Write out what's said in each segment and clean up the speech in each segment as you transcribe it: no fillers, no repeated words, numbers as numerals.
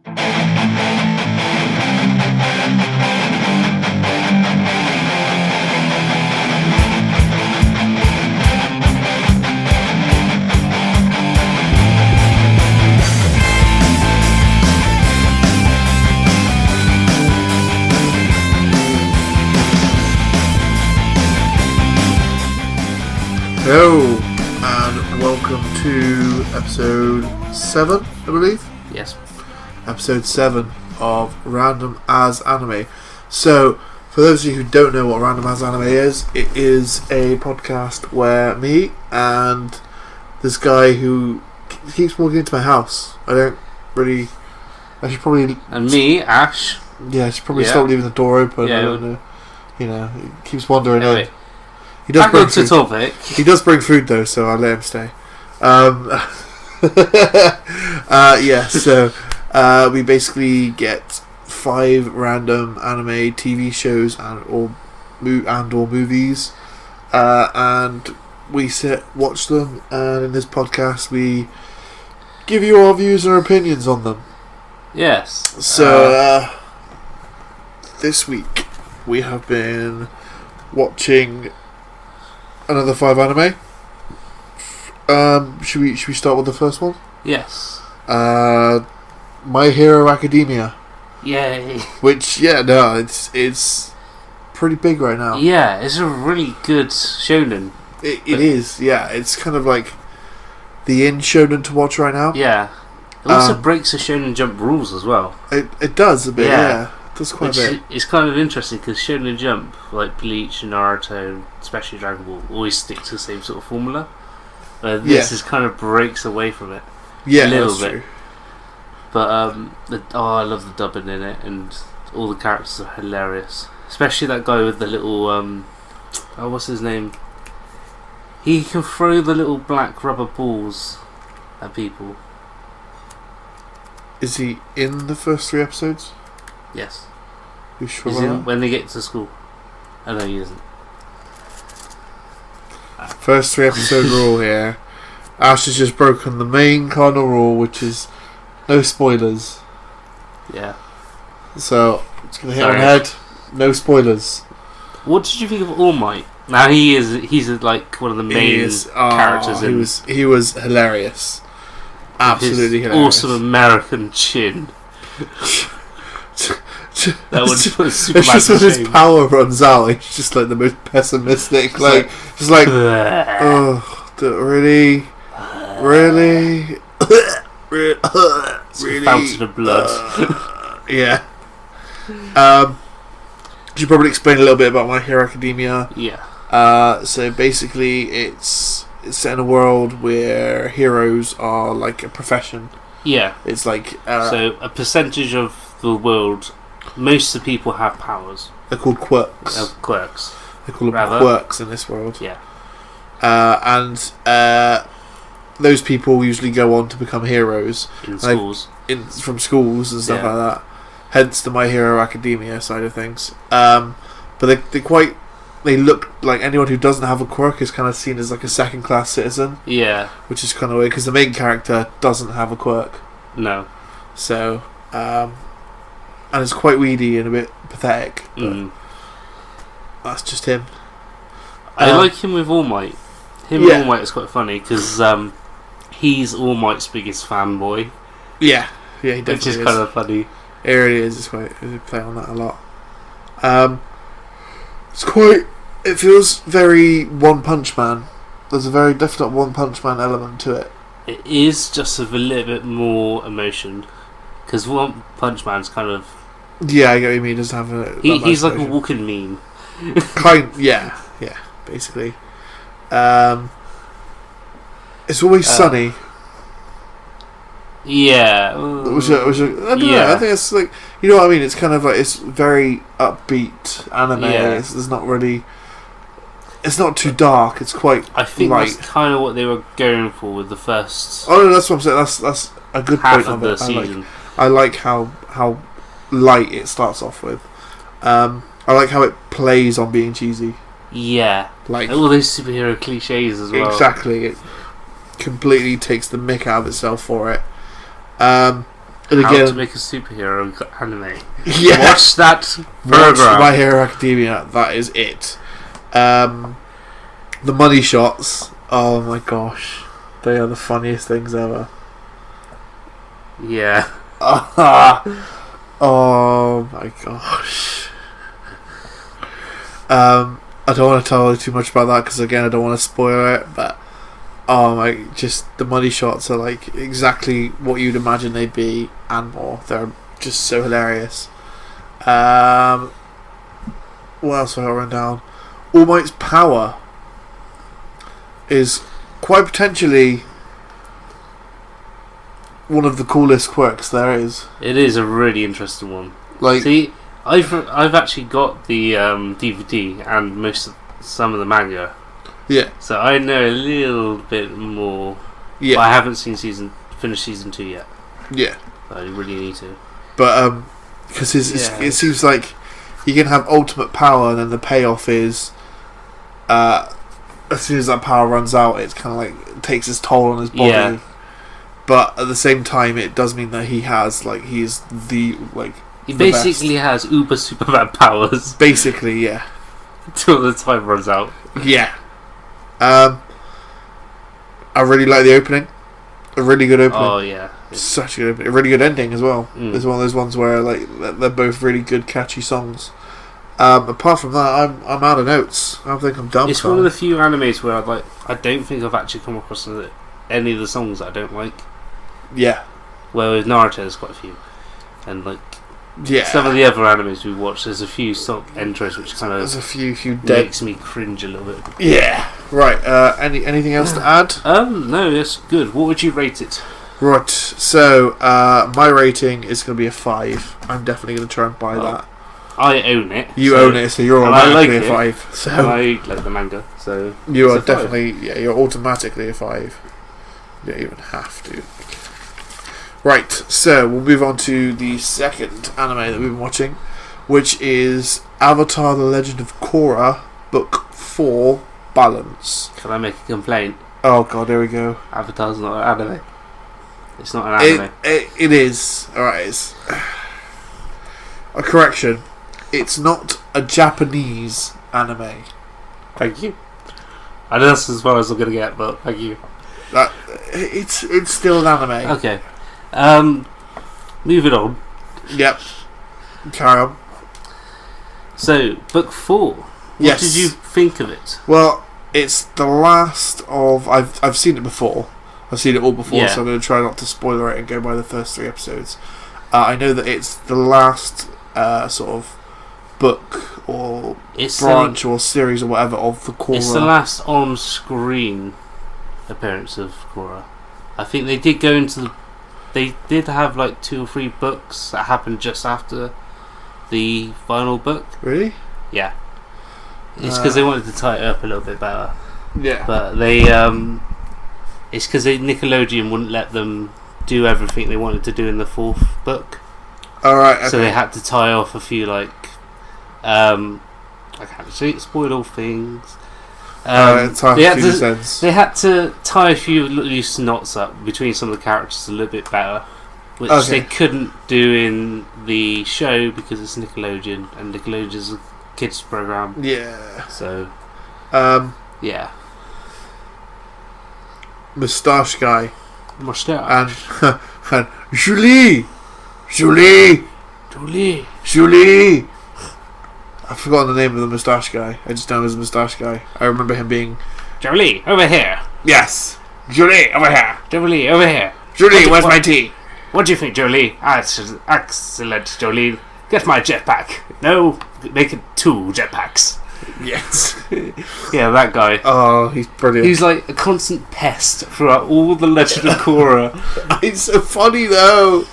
Hello, and welcome to episode 7, I believe? Yes. Episode 7 of Random As Anime. So, for those of you who don't know what Random As Anime is, it is a podcast where me and this guy who keeps walking into my house. I should probably... And me, Ash. Yeah, I should probably stop leaving the door open. Yeah, I don't know. You know, he keeps wandering in. He does bring food. Topic. He does bring food though, so I'll let him stay. So we basically get 5 random anime TV shows or movies, and we watch them, and in this podcast we give you our views and opinions on them. Yes. So this week we have been watching another 5 anime. Should we start with the first one? Yes. My Hero Academia. Yay. Which it's pretty big right now. Yeah, it's a really good shonen. It is, yeah. It's kind of like the in shonen to watch right now. Yeah. It also breaks the Shonen Jump rules as well. It does a bit, yeah. It does quite a bit. It's kind of interesting because Shonen Jump, like Bleach and Naruto, especially Dragon Ball, always stick to the same sort of formula. This is kind of breaks away from it. Yeah, a little that's bit. True. But I love the dubbing in it, and all the characters are hilarious. Especially that guy with the little what's his name? He can throw the little black rubber balls at people. Is he in the first 3 episodes? Yes. You sure? He's in when they get to school. Oh no, he isn't. First 3 episode rule here. Ash has just broken the main cardinal rule, which is no spoilers. Yeah. So it's gonna hit on head. No spoilers. What did you think of All Might? Now he's like one of the main characters. He was hilarious. Absolutely hilarious. Awesome American chin. That would put Superman it's just when his power runs out, he's just like the most pessimistic, just like oh, really, really, fountain of blood. Yeah. Should you probably explain a little bit about My Hero Academia? Yeah. So basically, it's set in a world where heroes are like a profession. Yeah. It's like so a percentage of the world. Most of the people have powers. They're called quirks. Quirks. They call them quirks in this world. Yeah. And those people usually go on to become heroes. In schools. From schools and stuff like that. Hence the My Hero Academia side of things. But they look like anyone who doesn't have a quirk is kind of seen as like a second class citizen. Yeah. Which is kind of weird because the main character doesn't have a quirk. No. So, and it's quite weedy and a bit pathetic, but that's just him. I like him with All Might. With All Might is quite funny because he's All Might's biggest fanboy. Yeah, he definitely which is kind of funny. It really is. It's quite. They play on that a lot. It feels very One Punch Man. There's a very definite One Punch Man element to it. It is just with a little bit more emotion because One Punch Man's kind of. Yeah, I get what you mean. He doesn't have he's like a walking meme. Yeah, basically. It's always sunny. Yeah. I don't know. I think it's like, you know what I mean. It's kind of like, it's very upbeat anime. Yeah. It's not really. It's not too dark. It's quite. I think light. That's kind of what they were going for with the first. Oh no, that's what I'm saying. That's a good half point of the season. I like how light it starts off with. I like how it plays on being cheesy. Yeah, like all those superhero cliches as well. Exactly, it completely takes the mick out of itself for it. And How again, to make a superhero anime. yeah, Watch that watch program. My Hero Academia. That is it. The money shots. Oh my gosh, they are the funniest things ever. Yeah. Oh my gosh. I don't want to tell you too much about that because again I don't want to spoil it, but just the money shots are like exactly what you'd imagine they'd be and more. They're just so hilarious. What else have I written down? All Might's power is quite potentially one of the coolest quirks there is. It is a really interesting one. Like, see, I've actually got the DVD and some of the manga. yeah, So I know a little bit more. yeah, But I haven't finished season 2 yet. yeah. I really need to. But because it seems like you can have ultimate power, and then the payoff is, as soon as that power runs out, it's kind of like it takes its toll on his body. Yeah. But at the same time, it does mean that he's the He basically has uber super bad powers basically, yeah, until the time runs out. yeah. I really like the opening. A really good opening. Oh yeah, Such a good opening. A really good ending as well. Mm. It's one of those ones where like they're both really good, catchy songs. Apart from that, I'm out of notes. I think I'm done. It's one of the few animes where I don't think I've actually come across any of the songs that I don't like. Yeah, Well, with Naruto, there's quite a few, and like yeah. some of the other animes we watch, there's a few song intros which kind There's of a few dead. makes me cringe a little bit. Yeah. Right. Anything else to add? No, that's good. What would you rate it? Right. So my rating is going to be a 5. I'm definitely going to try and buy that. I own it. You own it, so you're and I like automatically a it. 5. So And I like the manga, so you are it's a 5. definitely you're automatically a 5. You don't even have to. Right, so we'll move on to the second anime that we've been watching, which is Avatar: The Legend of Korra, Book 4, Balance. Can I make a complaint? Oh god, here we go. Avatar's not an anime. It's not an anime. It is. Alright, it's a correction. It's not a Japanese anime. Thank you. I know that's as far as I'm going to get, but thank you. It's still an anime. Okay. Moving on. Yep. Carry on. So, book 4. What Yes. did you think of it? Well, it's the last of... I've seen it before. I've seen it all before, Yeah. so I'm going to try not to spoiler it and go by the first 3 episodes. I know that it's the last sort of book or branch or series or whatever of the Korra. It's the last on-screen appearance of Korra. I think they did go into the... They did have like 2 or 3 books that happened just after the final book. Really? Yeah. It's because they wanted to tie it up a little bit better. Yeah. But they... it's because Nickelodeon wouldn't let them do everything they wanted to do in the 4th book. Alright, okay. So they had to tie off a few like... I can't spoil all things. They had to tie a few loose knots up between some of the characters a little bit better, which they couldn't do in the show because it's Nickelodeon, and Nickelodeon is a kids program. Yeah. So, yeah. Moustache guy. Moustache. And Julie. I've forgotten the name of the moustache guy. I just know him as a moustache guy. I remember him being... Jolie, over here. Yes! Julie, over here! Jolie, over here. Julie, where's my tea? What do you think, Jolie? Excellent, Jolie. Get my jetpack. No, make it 2 jetpacks. Yes. Yeah, that guy. Oh, he's brilliant. He's like a constant pest throughout all the Legend of Korra. It's so funny, though.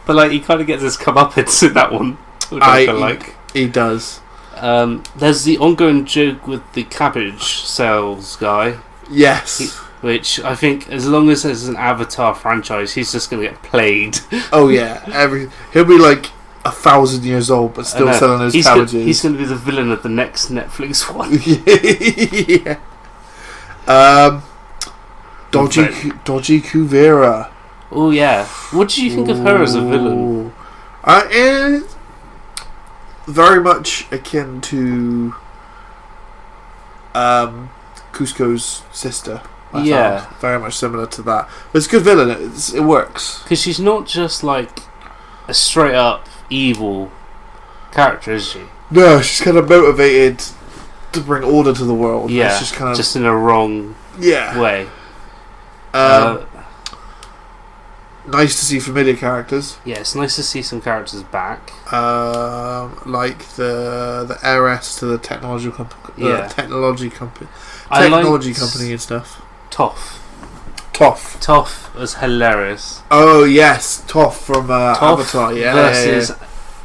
But like, he kind of gets his comeuppance in that one. Which I like. He does. There's the ongoing joke with the cabbage sales guy. Yes. Which I think, as long as there's an Avatar franchise, he's just going to get played. Oh yeah, he'll be like 1,000 years old, but still selling those cabbages. He's going to be the villain of the next Netflix one. Yeah. Dodgy Kuvera. Oh yeah. What did you think of her as a villain? Very much akin to Cusco's sister. I found. Very much similar to that. But it's a good villain. It works. Because she's not just like a straight up evil character, is she? No, she's kind of motivated to bring order to the world. Yeah, it's just kind of just in a wrong way. Nice to see familiar characters. Yeah, it's nice to see some characters back. Like the heiress to the technology company and stuff. Toph was hilarious. Oh yes, Toph from Avatar. Yeah, versus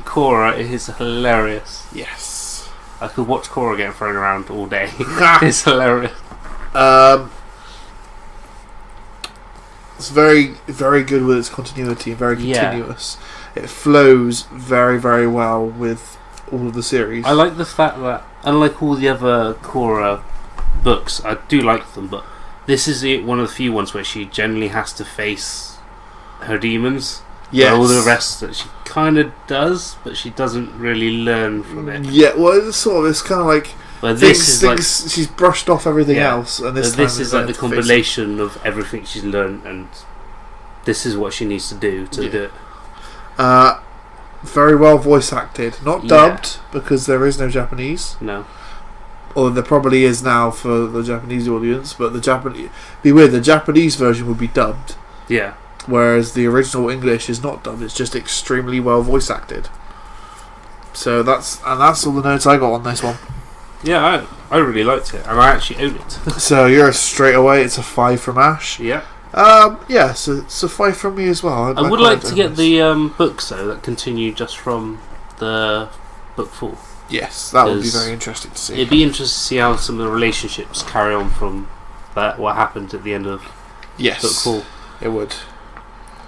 Korra is hilarious. Yes, I could watch Korra getting thrown around all day. It's hilarious. It's very, very good with its continuity and very continuous. It flows very, very well with all of the series. I like the fact that, unlike all the other Korra books, I do like them, but this is one of the few ones where she generally has to face her demons. Yes. All the rest that she kind of does, but she doesn't really learn from it. Yeah, well, it's kind of like... But this is she's brushed off everything else, and this is like the compilation of everything she's learned, and this is what she needs to do to do it. Very well voice acted, not dubbed because there is no Japanese. No, or there probably is now for the Japanese audience, but the Japanese version would be dubbed. Yeah, whereas the original English is not dubbed; it's just extremely well voice acted. So that's all the notes I got on this one. Yeah, I really liked it, and I actually own it. So you're straight away. It's a 5 from Ash. Yeah. So it's a 5 from me as well. I would like to get the books though that continue just from the book 4. Yes, that would be very interesting to see. It'd be interesting to see how some of the relationships carry on from that. What happened at the end of book 4. It would.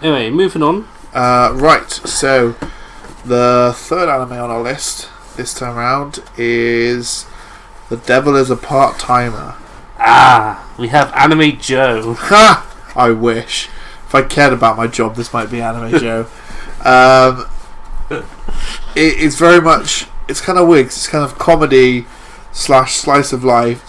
Anyway, moving on. Right. So the third anime on our list this time around is The Devil is a Part-Timer. We have Anime Joe. Ha! I wish. If I cared about my job, this might be Anime Joe. It's very much... It's kind of weird. It's kind of comedy / slice of life /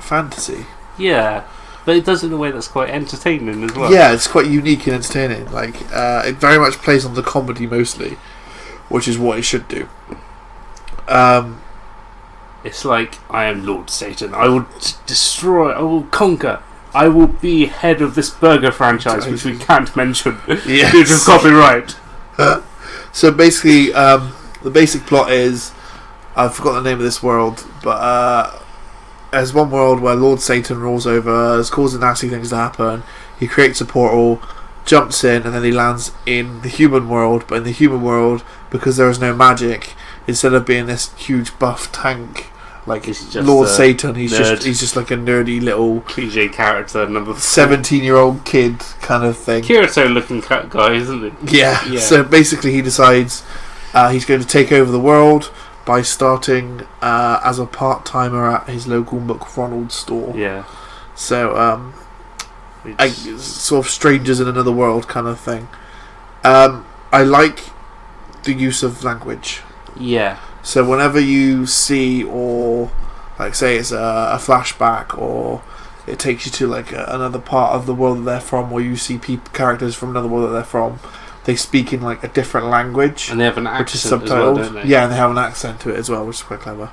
fantasy. Yeah, but it does it in a way that's quite entertaining as well. Yeah, it's quite unique and entertaining. Like, it very much plays on the comedy mostly, which is what it should do. It's like, I am Lord Satan. I will destroy. I will conquer. I will be head of this burger franchise, which we can't mention due to copyright. So basically, the basic plot is, I've forgotten the name of this world, but there's one world where Lord Satan rules over, is causing nasty things to happen. He creates a portal, jumps in, and then he lands in the human world. But in the human world, because there is no magic, instead of being this huge buff tank like Lord Satan, he's just like a nerdy little cliche character, number 17-year-old kid kind of thing. Kirito looking guy, isn't he? Yeah. So basically, he decides he's going to take over the world by starting as a part-timer at his local McDonald's store. Yeah. So sort of strangers in another world kind of thing. I like the use of language. Yeah. So whenever you see, or like say it's a flashback, or it takes you to like another part of the world that they're from, or you see characters from another world that they're from, they speak in like a different language, and they have an accent which is subtitled. As well, don't they? Yeah, and they have an accent to it as well, which is quite clever.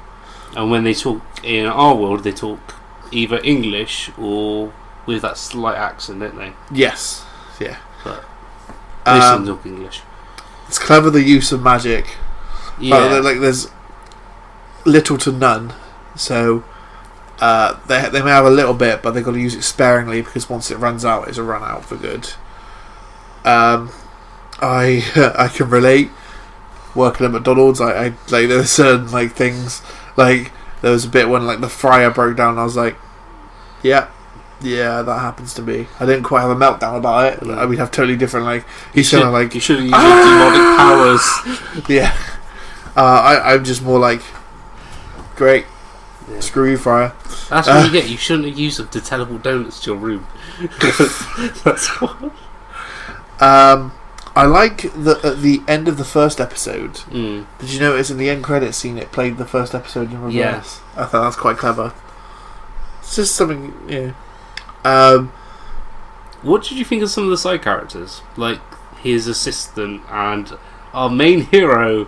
And when they talk in our world, they talk either English or with that slight accent, don't they? Yes. Yeah. But most of them talk English. It's clever, the use of magic. Yeah. Like there's little to none, so they may have a little bit, but they've got to use it sparingly because once it runs out, it's a run out for good. I can relate. Working at McDonald's, I like there were certain like things, like there was a bit when like the fryer broke down. And I was like, yeah, that happens to me. I didn't quite have a meltdown about it. No. We'd have totally different like. He's kind of like you should have used your demonic powers. Yeah. I'm just more like, great, screw you, fryer. That's what you get. You shouldn't have used them to teleport donuts to your room. That's what. I like that at the end of the first episode. Mm. Did you notice in the end credits scene it played the first episode in reverse? Yeah. I thought that's quite clever. It's just something, What did you think of some of the side characters? Like his assistant and our main hero,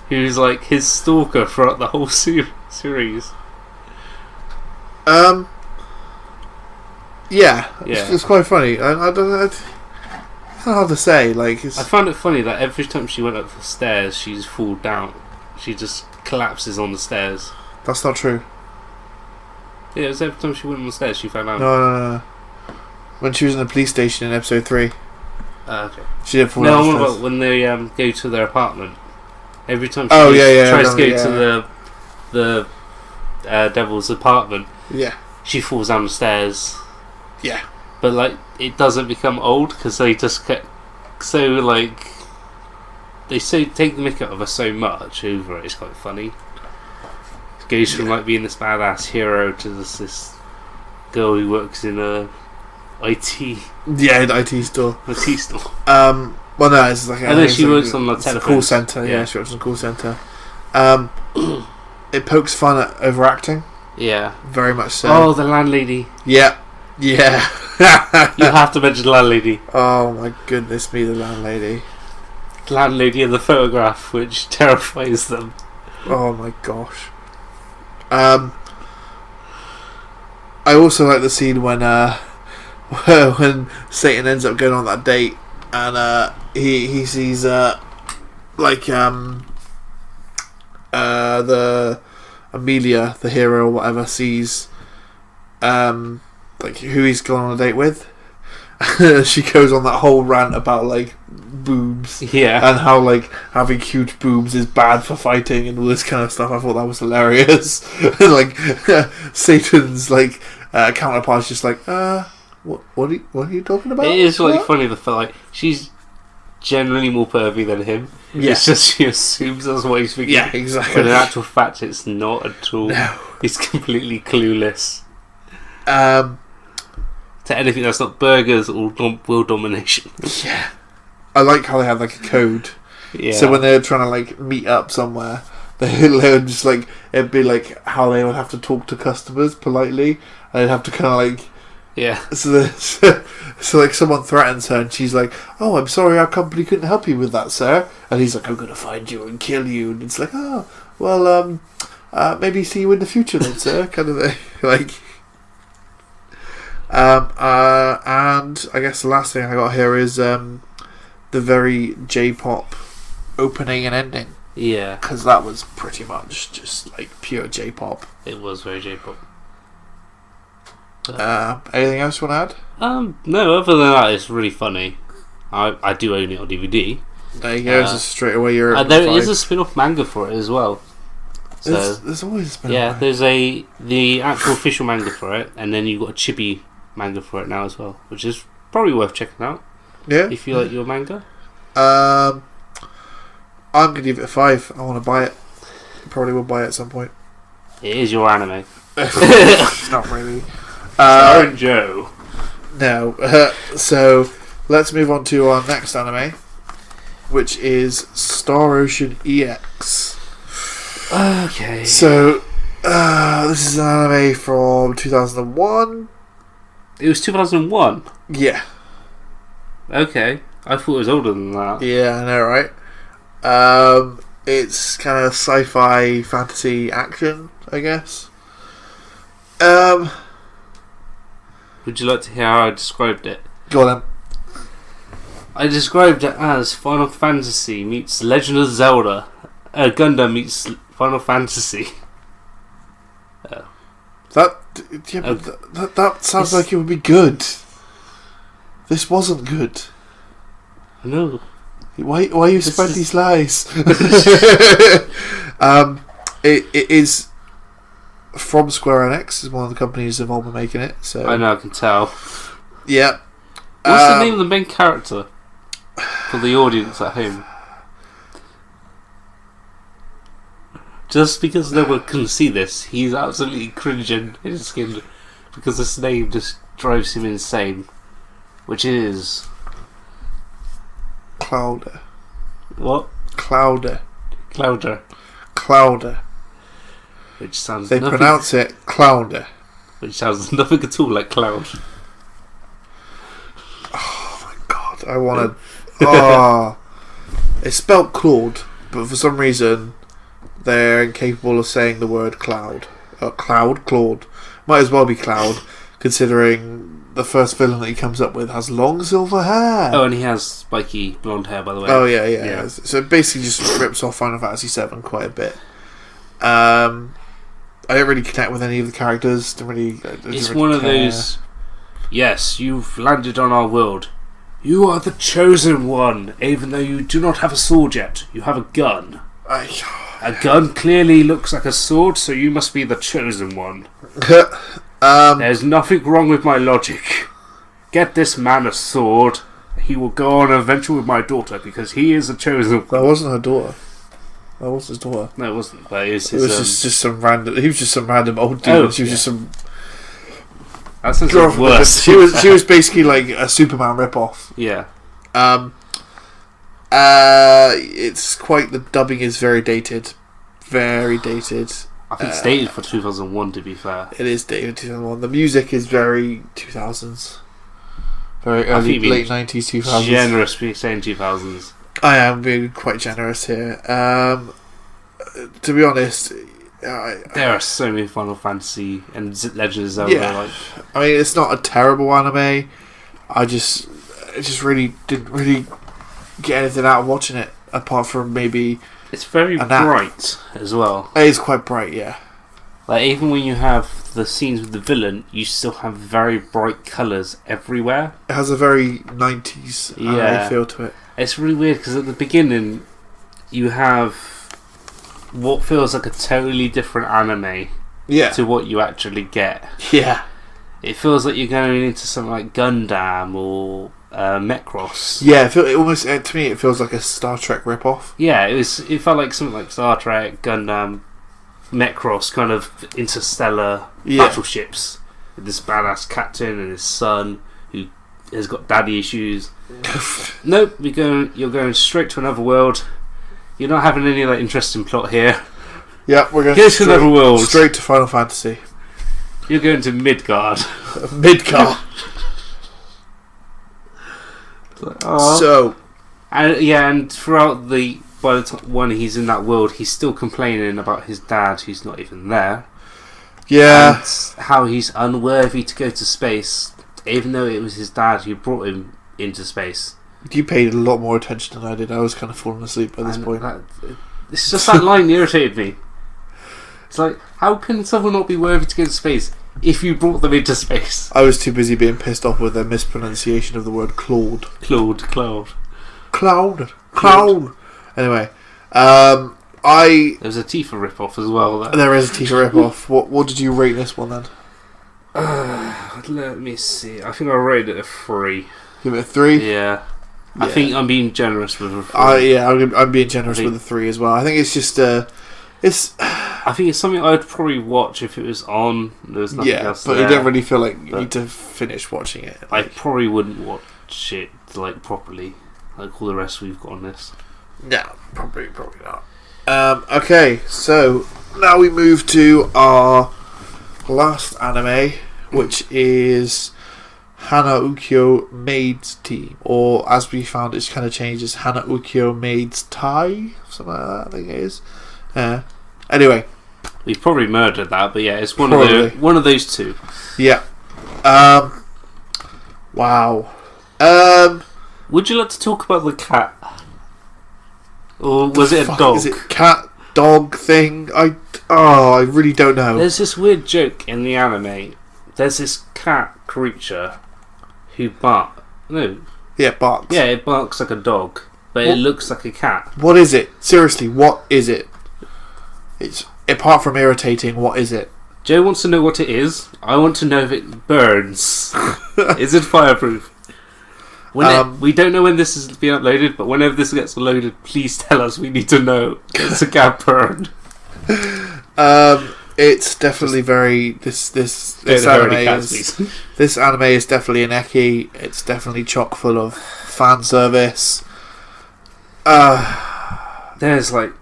who's like his stalker throughout the whole series. Yeah. It's quite funny. I don't know. It's hard to say. Like, I found it funny that every time she went up the stairs, she's fall down. She just collapses on the stairs. That's not true. Yeah, it was every time she went on the stairs, she fell down. No. When she was in the police station in episode 3. Okay. She didn't fall down the stairs. About when they go to their apartment. Every time she tries to go to the devil's apartment, she falls down the stairs. Yeah. But like, it doesn't become old because they just get so like they take the mick out of her so much over it. It's quite funny. It goes from like being this badass hero to this girl who works in a IT. Yeah, the IT store. IT store. Well, no, it's like. And then she works on the telephone call center. Yeah, she works on the call center. It pokes fun at overacting. Yeah, very much so. Oh, the landlady. Yeah. You have to mention the landlady. Oh my goodness me, the landlady. The landlady in the photograph, which terrifies them. Oh my gosh. I also like the scene when Satan ends up going on that date and he sees the Amelia, the hero or whatever, sees like who he's gone on a date with. She goes on that whole rant about like boobs, and how like having huge boobs is bad for fighting and all this kind of stuff. I thought that was hilarious. Like Satan's like counterpart's just like, what are you talking about? It is like funny the fact like she's generally more pervy than him. Yeah. It's just she assumes that's what he's thinking. Yeah, exactly. But in actual fact, it's not at all. No. He's completely clueless. To anything that's not burgers or world domination. Yeah. I like how they have like a code. Yeah. So when they're trying to like meet up somewhere, they'll just like, it'd be like how they would have to talk to customers politely, and they'd have to kind of like, yeah. So like someone threatens her and she's like, "Oh, I'm sorry, our company couldn't help you with that, sir." And he's like, "I'm gonna find you and kill you." And it's like, "Oh, well, maybe see you in the future then, sir," kind of thing. Like, and I guess the last thing I got here is the very J-pop opening and ending. Yeah, because that was pretty much just like pure J-pop. It was very J-pop. Anything else you want to add? No, other than that, it's really funny. I do own it on DVD. There you go, just straight away you're there is a spin-off manga for it as well. So, there's always a spin-off. Yeah, there's the actual official manga for it, and then you've got a chibi manga for it now as well, which is probably worth checking out. Yeah. If you like your manga. I'm going to give it a 5. I want to buy it. Probably will buy it at some point. It is your anime. Not really. Starring Joe. No. So, let's move on to our next anime, which is Star Ocean EX. Okay. So, this is an anime from 2001. It was 2001? Yeah. Okay. I thought it was older than that. Yeah, I know, right? It's kind of sci-fi, fantasy, action, I guess. Would you like to hear how I described it? Go on then. I described it as Final Fantasy meets Legend of Zelda. Gundam meets Final Fantasy. That sounds like it would be good. This wasn't good. I know. Why you spread these lies? It is from Square Enix, is one of the companies involved in making it. So I know, I can tell. Yeah. What's the name of the main character for the audience at home? Just because no one can see this, he's absolutely cringing in his skin because this name just drives him insane. Which is Clouder. What? Clouder. Clouder. Clouder. Which sounds They pronounce it Clouder. Which sounds nothing at all like cloud. Oh my god, I want to... It's spelt Claude, but for some reason they're incapable of saying the word cloud. Claude. Might as well be Cloud, considering the first villain that he comes up with has long silver hair. Oh, and he has spiky blonde hair, by the way. Oh, yeah. So it basically just rips off Final Fantasy VII quite a bit. I don't really connect with any of the characters. It's one of those... Yes, you've landed on our world. You are the chosen one, even though you do not have a sword yet. You have a gun. A gun clearly looks like a sword, so you must be the chosen one. There's nothing wrong with my logic. Get this man a sword. He will go on an adventure with my daughter because he is a chosen one. That wasn't her daughter. That was his daughter. No, it wasn't. But it was just some random. He was just some random old dude. And she was just some. That sounds like worse. She was basically like a Superman ripoff. Yeah. It's quite, the dubbing is very dated. Very dated. I think it's dated for 2001, to be fair. It is dated 2001. The music is very 2000s. Very early, late 90s, 2000s. Generous saying 2000s. I am being quite generous here. To be honest... there are so many Final Fantasy and Legends of Zelda. Yeah. I mean, it's not a terrible anime. I just really didn't really get anything out of watching it, apart from maybe... It's very bright as well. It is quite bright, yeah. Like, even when you have the scenes with the villain, you still have very bright colours everywhere. It has a very 90s anime feel to it. It's really weird, because at the beginning, you have what feels like a totally different anime to what you actually get. Yeah. It feels like you're going into something like Gundam or Macross. Yeah, it almost, to me, it feels like a Star Trek ripoff. Yeah, it felt like something like Star Trek, Gundam, Macross, kind of interstellar battleships with this badass captain and his son who has got daddy issues. Nope, you're going straight to another world. You're not having any like interesting plot here. Yeah, we're going to another world. Straight to Final Fantasy. You're going to Midgard. Midgard. So, and throughout by the time when he's in that world, he's still complaining about his dad, who's not even there. Yeah, and how he's unworthy to go to space, even though it was his dad who brought him into space. You paid a lot more attention than I did. I was kind of falling asleep by this point. It's just that line irritated me. It's like, how can someone not be worthy to go to space if you brought them into space? I was too busy being pissed off with their mispronunciation of the word Claude. Cloud. Anyway, there's a Tifa ripoff as well. There is a Tifa ripoff. What did you rate this one then? Let me see. I think I rated it a 3. Give it a 3? Yeah. I think I'm being generous with a 3. I'm being generous with a 3 as well. I think it's just I think it's something I'd probably watch if it was on. There's nothing else but there. you don't really feel like you need to finish watching it. I probably wouldn't watch it like properly, like all the rest we've got on this. No, probably not. Okay, so now we move to our last anime, which is Hanaukyo Maids Team, or as we found, it's kind of changed as Hanaukyo Maids Tai, something like that. I think it is. Anyway, we've probably murdered that, but yeah, it's one of those two. Yeah. Wow. Would you like to talk about the cat, or was it a dog? Is it cat dog thing? I really don't know. There's this weird joke in the anime. There's this cat creature who barks. No. Yeah, barks. Yeah, it barks like a dog, but it looks like a cat. What is it? Seriously, what is it? It's, apart from irritating, what is it? Joe wants to know what it is. I want to know if it burns. Is it fireproof? We don't know when this is being uploaded, but whenever this gets loaded, please tell us. We need to know. It's a cat burn. It's definitely very this anime is this anime is definitely an ecchi. It's definitely chock full of fan service. There's like...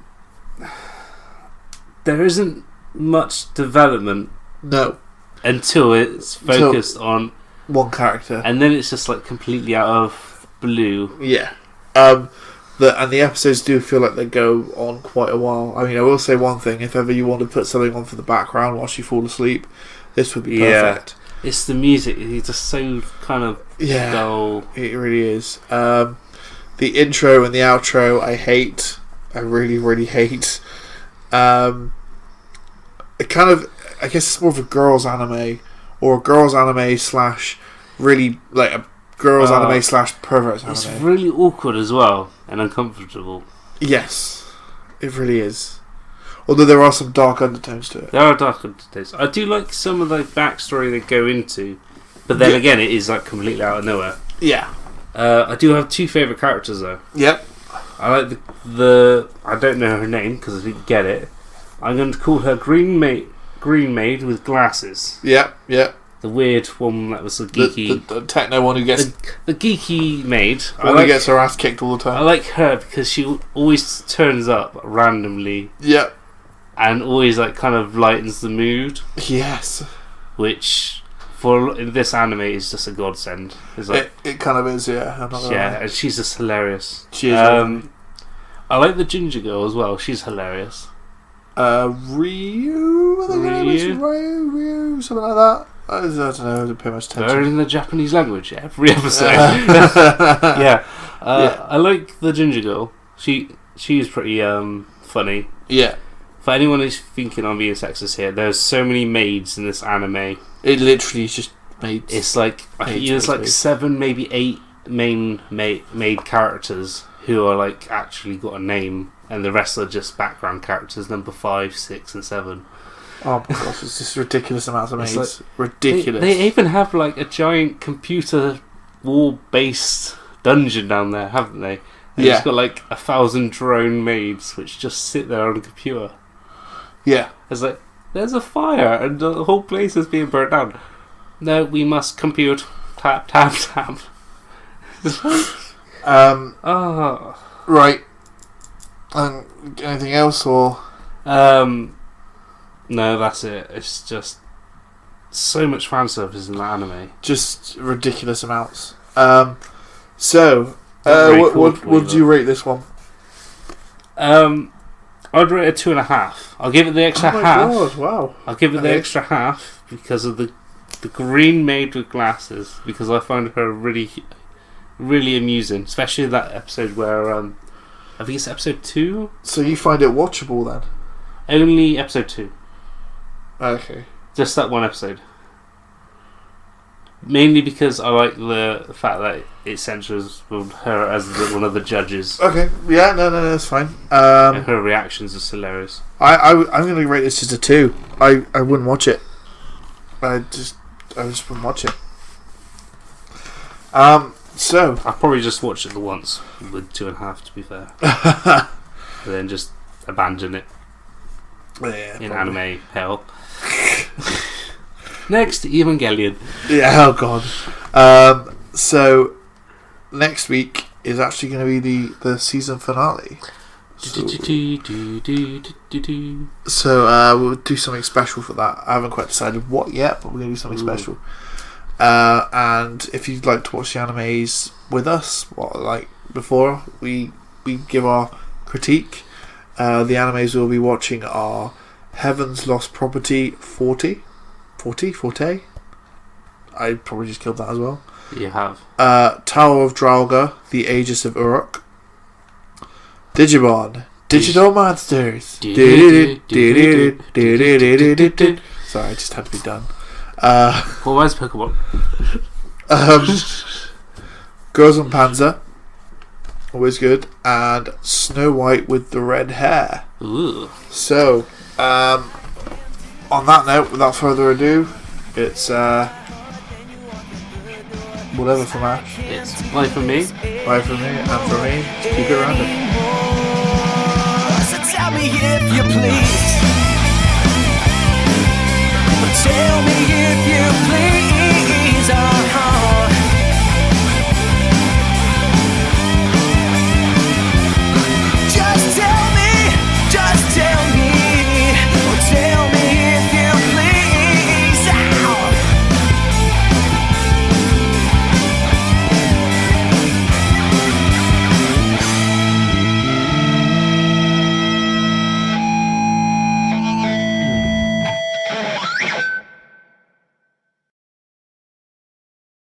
There isn't much development. No. Until it's focused on... one character. And then it's just like completely out of blue. Yeah. And the episodes do feel like they go on quite a while. I mean, I will say one thing. If ever you want to put something on for the background whilst you fall asleep, this would be perfect. It's the music. It's just so kind of dull. It really is. The intro and the outro I hate. I really, really hate. It kind of... I guess it's more of a girls' anime. Or a girls' anime / really... like a girls' anime / perverts anime. It's really awkward as well. And uncomfortable. Yes. It really is. Although there are some dark undertones to it. There are dark undertones. I do like some of the backstory they go into. But then again, it is like completely out of nowhere. Yeah. I do have 2 favourite characters though. Yep. I like the I don't know her name because I didn't get it. I'm going to call her Green Maid with glasses. Yep. The weird one that was the geeky... The techno one who gets... The geeky maid. The one who gets her ass kicked all the time. I like her because she always turns up randomly. Yep. And always like kind of lightens the mood. Yes. Which, in this anime, is just a godsend. It's like, it kind of is, yeah. I'm not gonna lie. and she's just hilarious. She is. I like the ginger girl as well. She's hilarious. Ryu, I think her name is Ryu, something like that. I don't know, I didn't pay much attention. They're in the Japanese language every episode. I like the ginger girl. She's pretty funny. Yeah. For anyone who's thinking I'm being sexist here, there's so many maids in this anime. It literally is just maids. It's like there's like 7, maybe 8 main maid characters who are like actually got a name, and the rest are just background characters. Number 5, 6, and 7. Oh my gosh, it's just ridiculous amounts of maids. Like, ridiculous. They even have like a giant computer wall-based dungeon down there, haven't they? And it's got like 1,000 drone maids which just sit there on a computer. Yeah. It's like, there's a fire and the whole place is being burnt down. No, we must compute. Tap, tap, tap. Right. Anything else or? No, that's it. It's just so much fan service in that anime. Just ridiculous amounts. What would you rate this one? I'd rate it 2.5. I'll give it the extra half. God, wow. I'll give it the extra half because of the green maid with glasses, because I find her really, really amusing, especially that episode where I think it's episode 2. So you find it watchable then? Only episode 2. Okay. Just that one episode. Mainly because I like the fact that it centres her as one of the judges. Okay, yeah, no, that's fine. And her reactions are hilarious. I'm going to rate this as a 2. I wouldn't watch it. I just wouldn't watch it. So I probably just watched it the once with 2.5, to be fair, and then just abandon it in anime hell. Next, Evangelion. Yeah, oh god. So next week is actually going to be the season finale. So we'll do something special for that. I haven't quite decided what yet, but we're going to do something special. And if you'd like to watch the animes with us, like before we give our critique, the animes we'll be watching are Heaven's Lost Property 40. I probably just killed that as well. You have. Tower of Draugr, The Aegis of Uruk. Digimon, Digital Monsters. Sorry, I just had to be done. Well, where's Pokemon? Girls on Panzer, always good, and Snow White with the red hair. Ooh. So, on that note, without further ado, it's whatever from Ash. It's bye from me. Bye from me, and from me, keep it random. So tell me if you please. Tell me if you please.